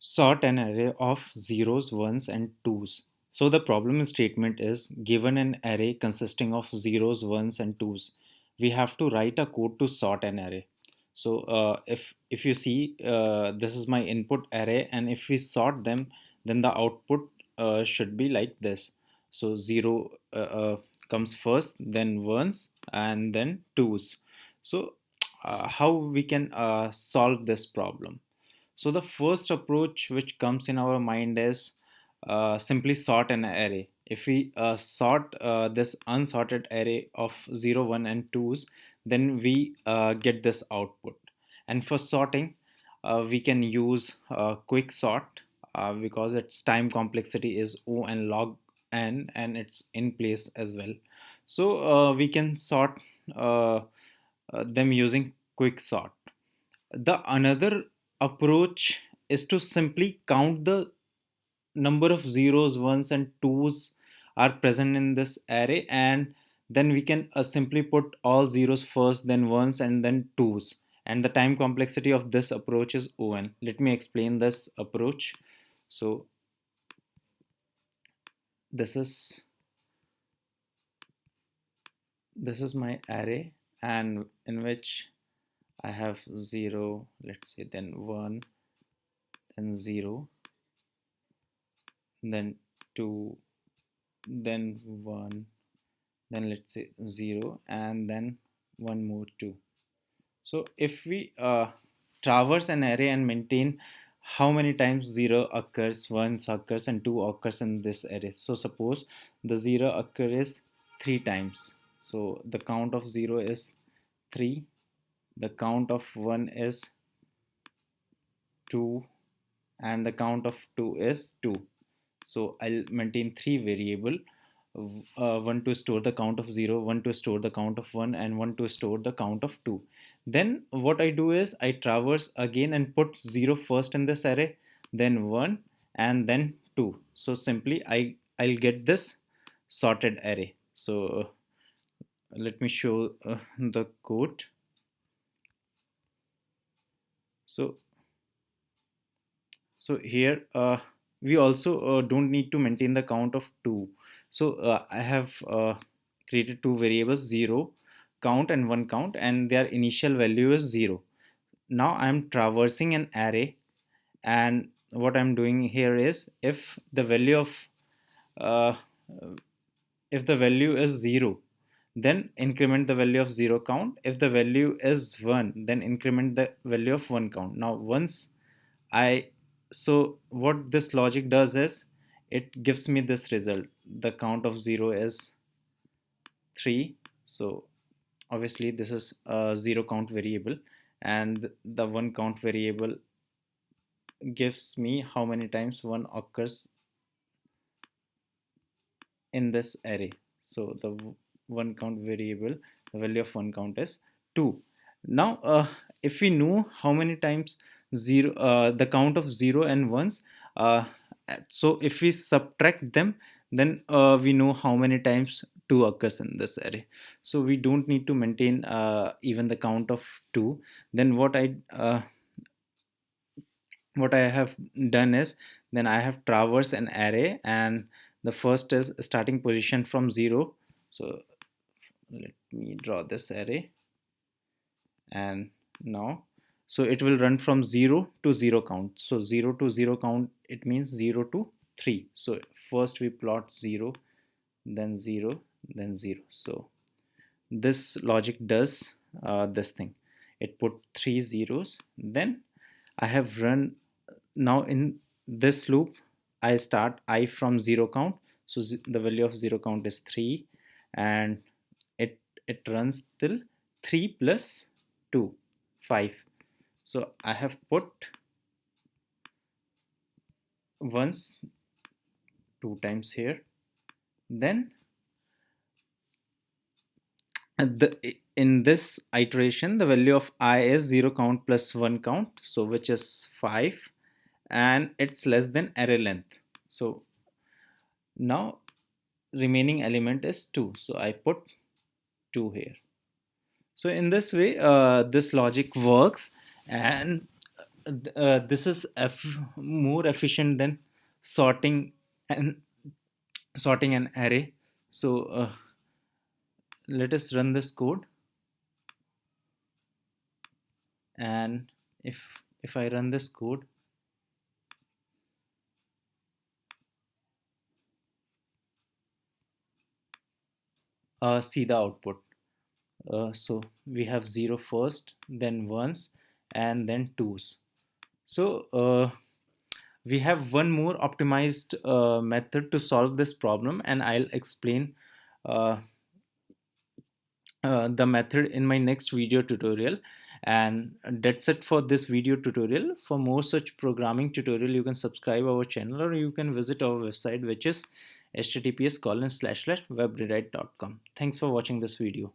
Sort an array of zeros, ones, and twos. So the problem statement is given an array consisting of zeros, ones, and twos. We have to write a code to sort an array. So if you see, this is my input array, and if we sort them, then the output should be like this. So zero comes first, then ones, and then twos. So how we can solve this problem? So the first approach which comes in our mind is simply sort an array. If we sort this unsorted array of 0, 1 and 2's, then we get this output. And for sorting, we can use quick sort because its time complexity is O and log n, and it's in place as well. So we can sort them using quick sort. The another approach is to simply count the number of zeros, ones, and twos are present in this array, and then we can simply put all zeros first, then ones, and then twos. And the time complexity of this approach is O(n). Let me explain this approach. So this is my array, and in which I have 0, let's say, then 1, then 0, then 2, then 1, then let's say 0, and then one more 2. So if we traverse an array and maintain how many times 0 occurs, 1 occurs, and 2 occurs in this array. So suppose the 0 occurs 3 times. So the count of 0 is 3, the count of 1 is 2, and the count of 2 is 2. So I'll maintain 3 variable, one to store the count of 0, one to store the count of 1, and one to store the count of 2. Then what I do is I traverse again and put 0 first in this array, then 1, and then 2. So simply I'll get this sorted array. So let me show the code. So here we also don't need to maintain the count of 2. So I have created two variables, 0 count and 1 count, and their initial value is 0. Now I'm traversing an array, and what I'm doing here is uh, if the value is 0, then increment the value of 0 count. If the value is 1, then increment the value of 1 count. Now once I so what this logic does is it gives me this result. The count of 0 is 3. So obviously this is a 0 count variable, and the 1 count variable gives me how many times 1 occurs in this array. So the 1 count variable, the value of 1 count is 2. Now if we know how many times 0 the count of 0 and 1s, uh, so if we subtract them, then we know how many times 2 occurs in this array. So we don't need to maintain even the count of 2. Then what I have done is, then I have traversed an array, and the first is starting position from 0. So let me draw this array, and now so it will run from 0 to 0 count. So 0 to 0 count, it means 0 to 3. So first we plot 0, then 0, then 0. So this logic does this thing. It put 3 zeros. Then I have run. Now in this loop I start I from 0 count. So the value of 0 count is 3, and it runs till 3 plus 2, 5. So I have put once 2 times here. Then in this iteration the value of I is 0 count plus 1 count, so which is 5, and it's less than array length. So now remaining element is 2, so I put 2 here. So in this way this logic works, and this is more efficient than sorting and sorting an array. So let us run this code, and if I run this code, see the output. So we have 0 first, then ones, and then twos. So we have one more optimized method to solve this problem, and I'll explain uh, the method in my next video tutorial. And that's it for this video tutorial. For more such programming tutorial, you can subscribe our channel, or you can visit our website, which is https://webrewrite.com. Thanks for watching this video.